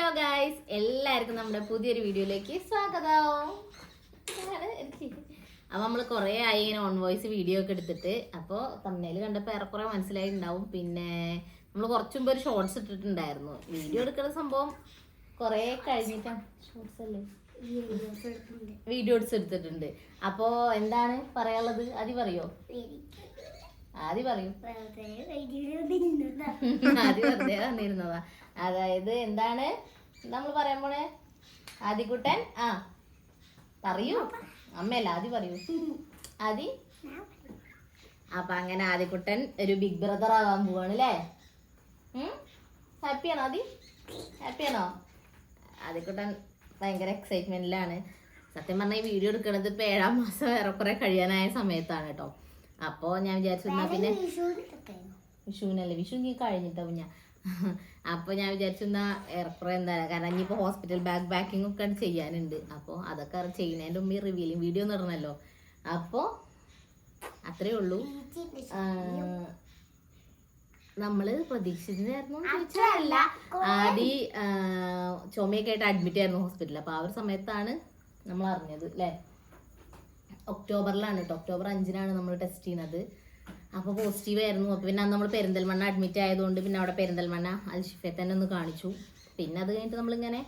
Hello guys, എല്ലാവർക്കും നമ്മുടെ പുതിയൊരു വീഡിയോയിലേക്ക് സ്വാഗതം. അപ്പോൾ നമ്മൾ കുറേ ആയി ഇങ്ങനെ ഓൺ വോയിസ് വീഡിയോ ഒക്കെ എടുത്തിട്ട്. അപ്പോൾ തമ്മിൽ കണ്ടപ്പോൾ ഏറെക്കുറെ മനസ്സിലായിട്ടുണ്ടാവും. പിന്നെ നമ്മൾ കുറച്ചു മുമ്പ് ഒരു ഷോർട്സ് ഇട്ടിട്ടുണ്ടായിരുന്നു. വീഡിയോ എടുക്കുന്ന സംഭവം കുറേ കഴിഞ്ഞിട്ടാണ്. ഷോർട്സ് അല്ലേ, വീഡിയോസ് എടുത്തിട്ടുണ്ട്. അപ്പോൾ എന്താണ് പറയാനുള്ളത്? ആദ്യം പറയോ? ആദ്യം പറയൂ. ആദ്യം വെറുതെ വന്നിരുന്നതാ. അതായത് എന്താണ് നമ്മൾ പറയാൻ പോണേ? ആദികുട്ടൻ പറയൂ. അമ്മയല്ല, ആദ്യം പറയൂ. ആദി. അപ്പൊ അങ്ങനെ ആദികുട്ടൻ ഒരു ബിഗ് ബ്രദർ ആവാൻ പോവാണ് അല്ലേ? ഹാപ്പിയാണോ ആദി? ഹാപ്പിയാണോ? ആദികുട്ടൻ ഭയങ്കര എക്സൈറ്റ്മെന്റിലാണ്. സത്യം പറഞ്ഞാൽ ഈ വീഡിയോ എടുക്കണത് ഇപ്പൊ 7-ാം മാസം ഏറെക്കുറെ കഴിയാനായ സമയത്താണ് കേട്ടോ. അപ്പോ ഞാൻ വിചാരിച്ചു പിന്നെ വിഷുവിനല്ലേ, വിഷു നീ കഴിഞ്ഞിട്ടോ ഞാൻ. അപ്പൊ ഞാൻ വിചാരിച്ചു ഏറെക്കുറെ എന്താ, കാരണം ഇനിയിപ്പോ ഹോസ്പിറ്റൽ ബാഗ് പാക്കിംഗ് ഒക്കെ ചെയ്യാനുണ്ട്. അപ്പോൾ അതൊക്കെ ചെയ്യുന്നതിൻ്റെ മുമ്പ് റിവീലിംഗ് വീഡിയോ നടണല്ലോ. അപ്പോൾ അത്രേ ഉള്ളൂ. നമ്മള് പ്രതീക്ഷിച്ചിട്ടായിരുന്നു ചോദിച്ചാലല്ല, ആദ്യം ചുമയൊക്കെ ആയിട്ട് അഡ്മിറ്റ് ആയിരുന്നു ഹോസ്പിറ്റലിൽ. അപ്പൊ ആ ഒരു സമയത്താണ് നമ്മൾ അറിഞ്ഞത് അല്ലേ. ഒക്ടോബറിലാണ് കേട്ടോ. ഒക്ടോബർ 5-നാണ് നമ്മൾ ടെസ്റ്റ് ചെയ്യുന്നത്. അപ്പോൾ പോസിറ്റീവ് ആയിരുന്നു. അപ്പോൾ പിന്നെ അന്ന് നമ്മൾ പെരിന്തൽമണ്ണ അഡ്മിറ്റ് ആയതുകൊണ്ട് പിന്നെ അവിടെ പെരിന്തൽമണ്ണ അൽഷിഫയെ തന്നെ ഒന്ന് കാണിച്ചു. പിന്നെ അത് കഴിഞ്ഞിട്ട് നമ്മളിങ്ങനെ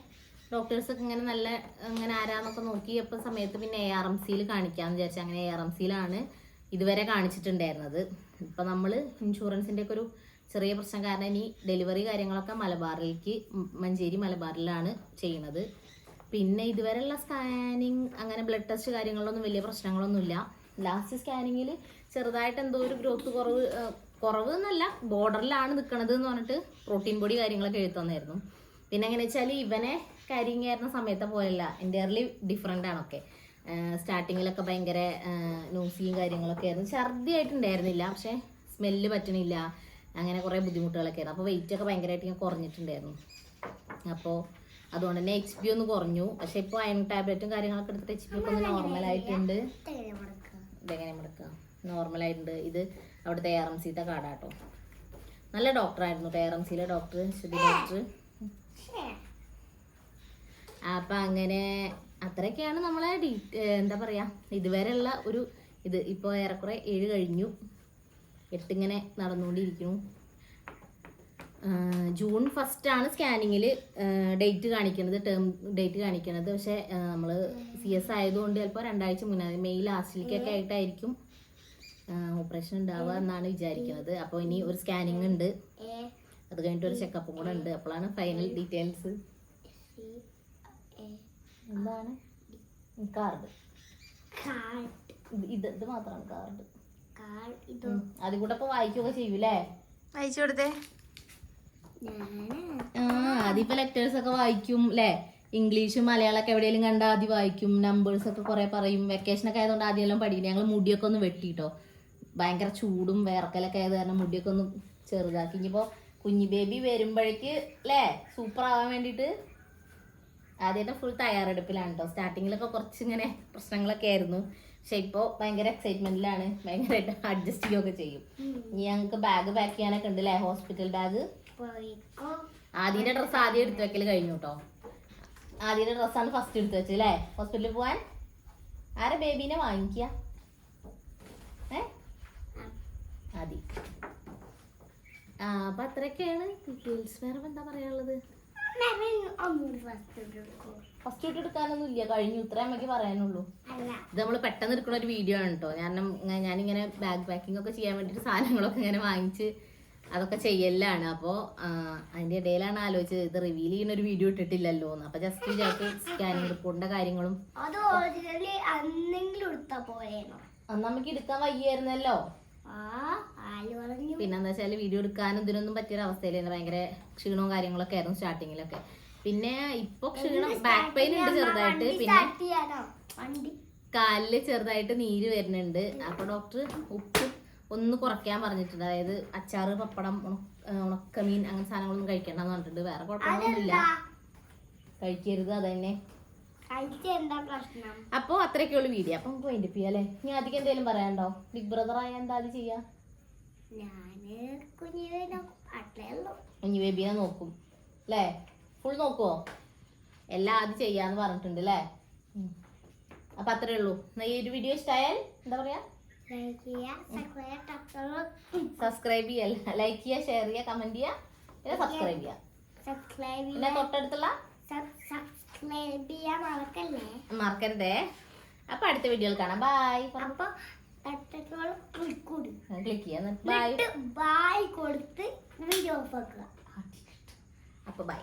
ഡോക്ടേഴ്സൊക്കെ ഇങ്ങനെ നല്ല ഇങ്ങനെ ആരാന്നൊക്കെ നോക്കിയപ്പോൾ സമയത്ത് പിന്നെ ARMCയിൽ കാണിക്കാമെന്ന് വിചാരിച്ചു. അങ്ങനെ ARMCയിലാണ് ഇതുവരെ കാണിച്ചിട്ടുണ്ടായിരുന്നത്. ഇപ്പം നമ്മൾ ഇൻഷുറൻസിൻ്റെ ഒക്കെ ഒരു ചെറിയ പ്രശ്നം കാരണം ഇനി ഡെലിവറി കാര്യങ്ങളൊക്കെ മഞ്ചേരി മലബാറിലാണ് ചെയ്യുന്നത്. പിന്നെ ഇതുവരെയുള്ള സ്കാനിങ് അങ്ങനെ ബ്ലഡ് ടെസ്റ്റ് കാര്യങ്ങളിലൊന്നും വലിയ പ്രശ്നങ്ങളൊന്നുമില്ല. ലാസ്റ്റ് സ്കാനിങ്ങിൽ ചെറുതായിട്ട് എന്തോ ഒരു ഗ്രോത്ത് കുറവ് എന്നല്ല, ബോർഡറിലാണ് നിൽക്കണത് എന്ന് പറഞ്ഞിട്ട് പ്രോട്ടീൻ പൊടി കാര്യങ്ങളൊക്കെ എഴുതി തന്നായിരുന്നു. പിന്നെ എങ്ങനെ വെച്ചാൽ ഇവനെ കരിങ് ആയിരുന്ന സമയത്തെ പോലെയല്ല, എൻ്റയർലി ഡിഫറെൻ്റ് ആണൊക്കെ. സ്റ്റാർട്ടിങ്ങിലൊക്കെ ഭയങ്കര നോസിയും കാര്യങ്ങളൊക്കെ ആയിരുന്നു. ഛർദി ആയിട്ടുണ്ടായിരുന്നില്ല, പക്ഷേ സ്മെല്ല് പറ്റണില്ല, അങ്ങനെ കുറേ ബുദ്ധിമുട്ടുകളൊക്കെ ആയിരുന്നു. അപ്പോൾ വെയിറ്റ് ഒക്കെ ഭയങ്കരമായിട്ട് ഇങ്ങനെ കുറഞ്ഞിട്ടുണ്ടായിരുന്നു. അപ്പോൾ അതുകൊണ്ട് തന്നെ HP ഒന്ന് കുറഞ്ഞു. പക്ഷെ ഇപ്പോൾ അയൺ ടാബ്ലറ്റും കാര്യങ്ങളൊക്കെ എടുത്തിട്ട് HP ഒക്കെ ഒന്ന് നോർമലായിട്ടുണ്ട്. ഇതെങ്ങനെ മുടക്കുക? നോർമലായിട്ടുണ്ട്. ഇത് അവിടുത്തെ ARMCത്തെ കാർഡാട്ടോ. നല്ല ഡോക്ടറായിരുന്നു ARMCയിലെ ഡോക്ടർ, ശ്രുതി ഡോക്ടർ. അപ്പം അങ്ങനെ അത്രയൊക്കെയാണ് നമ്മളെ എന്താ പറയുക ഇതുവരെയുള്ള ഒരു ഇത്. ഇപ്പോൾ ഏറെക്കുറെ 7 കഴിഞ്ഞു, 8 ഇങ്ങനെ നടന്നുകൊണ്ടിരിക്കുന്നു. ജൂൺ 1 സ്കാനിങ്ങിൽ ഡേറ്റ് കാണിക്കുന്നത്, ടേം ഡേറ്റ് കാണിക്കുന്നത്. പക്ഷെ നമ്മൾ CS ആയതുകൊണ്ട് ചിലപ്പോൾ 2 ആഴ്ച മുന്നേ, മെയ് ലാസ്റ്റിലേക്കൊക്കെ ആയിട്ടായിരിക്കും ഓപ്പറേഷൻ ഉണ്ടാവുക എന്നാണ് വിചാരിക്കുന്നത്. അപ്പോൾ ഇനി ഒരു സ്കാനിങ് ഉണ്ട്, അത് കഴിഞ്ഞിട്ട് ഒരു ചെക്കപ്പും കൂടെ ഉണ്ട്. അപ്പോഴാണ് ഫൈനൽ ഡീറ്റെയിൽസ്. എന്താണ് കാർഡ്? ഇത് മാത്രമാണ് കാർഡ്. അതിൽ കൂടെ ഇപ്പോൾ വായിക്കുകയൊക്കെ ചെയ്യൂലേ? വായിച്ചു കൊടുത്തേ. അതിപ്പോ ലെറ്റേഴ്സ് ഒക്കെ വായിക്കും അല്ലേ? ഇംഗ്ലീഷ് മലയാളമൊക്കെ എവിടെയെങ്കിലും കണ്ടാൽ ആദ്യം വായിക്കും. നമ്പേഴ്സ് ഒക്കെ കുറെ പറയും. വെക്കേഷനൊക്കെ ആയതുകൊണ്ട് ആദ്യം എല്ലാം പഠിക്കും. ഞങ്ങൾ മുടിയൊക്കെ ഒന്ന് വെട്ടിട്ടോ, ഭയങ്കര ചൂടും വേർക്കലൊക്കെ ആയത് കാരണം മുടിയൊക്കെ ഒന്ന് ചെറുതാക്കി. ഇനിയിപ്പോൾ കുഞ്ഞി ബേബി വരുമ്പോഴേക്ക് അല്ലേ സൂപ്പർ ആവാൻ വേണ്ടിയിട്ട് ആദ്യമായിട്ട് ഫുൾ തയ്യാറെടുപ്പിലാണ് കേട്ടോ. സ്റ്റാർട്ടിങ്ങിലൊക്കെ കുറച്ച് ഇങ്ങനെ പ്രശ്നങ്ങളൊക്കെ ആയിരുന്നു, പക്ഷെ ഇപ്പോൾ ഭയങ്കര എക്സൈറ്റ്മെന്റിലാണ്. ഭയങ്കരമായിട്ട് അഡ്ജസ്റ്റ് ചെയ്യുകയൊക്കെ ചെയ്യും. ഇനി ഞങ്ങൾക്ക് ബാഗ് പാക്ക് ചെയ്യാനൊക്കെ ഉണ്ട് അല്ലേ, ഹോസ്പിറ്റൽ ബാഗ്. ആദ്യന്റെ ഡ്രസ്സ് ആദ്യം എടുത്തു വെക്കൽ കഴിഞ്ഞു കേട്ടോ. ആദ്യന്റെ ഡ്രസ്സാണ് ഫസ്റ്റ് എടുത്തു വെച്ചത് അല്ലേ ഹോസ്പിറ്റലിൽ പോവാൻ. ആരെ ബേബീനെ വാങ്ങിക്കുക? ആദി. അപ്പൊ അത്രയൊക്കെയാണ് ഡീറ്റെയിൽസ്. വേറെ എന്താ പറയാനുള്ളത്? ഫസ്റ്റ് ഇട്ട് എടുക്കാനൊന്നും ഇല്ല, കഴിഞ്ഞു. ഇത്ര അമ്മയ്ക്ക് പറയാനുള്ളൂ. ഇത് നമ്മൾ പെട്ടെന്ന് എടുക്കുന്ന ഒരു വീഡിയോ ആണ് കേട്ടോ. ഞാനിങ്ങനെ ബാഗ് പാക്കിംഗ് ഒക്കെ ചെയ്യാൻ വേണ്ടിയിട്ട് സാധനങ്ങളൊക്കെ ഇങ്ങനെ വാങ്ങിച്ച് അതൊക്കെ ചെയ്യലാണ്. അപ്പോൾ അതിൻ്റെ ഇടയിലാണ് ആലോചിച്ചത് ഇത് റിവീൽ ചെയ്യുന്ന ഒരു വീഡിയോ ഇട്ടിട്ടില്ലല്ലോ എന്ന്. അപ്പോൾ ജസ്റ്റ് വിചാരിച്ചു സ്കാനിങ് റിപ്പോർട്ടിന്റെ കാര്യങ്ങളും അന്ന് നമുക്ക് എടുക്കാൻ വയ്യായിരുന്നല്ലോ. പിന്നെന്താ വെച്ചാൽ വീഡിയോ എടുക്കാനും ഇതിനൊന്നും പറ്റിയൊരവസ്ഥയിലായിരുന്നു. ഭയങ്കര ക്ഷീണവും കാര്യങ്ങളൊക്കെ ആയിരുന്നു സ്റ്റാർട്ടിങ്ങിലൊക്കെ. പിന്നെ ഇപ്പൊ ക്ഷീണം, ബാക്ക് പെയിൻ ഉണ്ട് ചെറുതായിട്ട്, പിന്നെ കാലില് ചെറുതായിട്ട് നീര് വരുന്നുണ്ട്. അപ്പൊ ഡോക്ടർ ഉപ്പ് ഒന്ന് കുറയ്ക്കാൻ പറഞ്ഞിട്ടുണ്ട്. അതായത് അച്ചാറ്, പപ്പടം, ഉണക്കമീൻ അങ്ങനെ സാധനങ്ങളൊന്നും കഴിക്കണ്ടെന്ന് പറഞ്ഞിട്ടുണ്ട്. വേറെ കുഴപ്പമൊന്നുമില്ല, കഴിക്കരുത്, അത് തന്നെ. അപ്പൊ അത്രയൊക്കെയുള്ള വീഡിയോ. അപ്പൊ നമുക്ക് വൈൻഡ് അപ്പ് ചെയ്യാം അല്ലേ? ഇനി അധികം എന്തെങ്കിലും പറയാനുണ്ടോ? ബിഗ് ബ്രദർ ആയ എന്താ അത് ചെയ്യാ? കുഞ്ഞു ബേബിനെ നോക്കും അല്ലേ? ഫുൾ നോക്കുവോ? എല്ലാം ആദ്യം ചെയ്യാന്ന് പറഞ്ഞിട്ടുണ്ട് അല്ലേ? അപ്പൊ അത്രേ ഉള്ളൂ. ഈ ഒരു വീഡിയോ ഇഷ്ടമായാൽ എന്താ പറയാ, സബ്സ്ക്രൈബ് ചെയ്യുക, ലൈക്ക് ചെയ്യുക, ഷെയർ ചെയ്യുക, കമന്റ് ചെയ്യുക, പിന്നെ സബ്സ്ക്രൈബ് ചെയ്യുക. പിന്നെ തൊട്ടടുത്തുള്ള മറക്കരുതേ. അപ്പൊ അടുത്ത വീഡിയോയിൽ കാണാം. ബൈ. ക്ലിക്ക് ചെയ്യാം. ബൈ കൊടുത്ത് വീഡിയോ ഓഫ് ആക്കുക. അപ്പൊ ബൈ.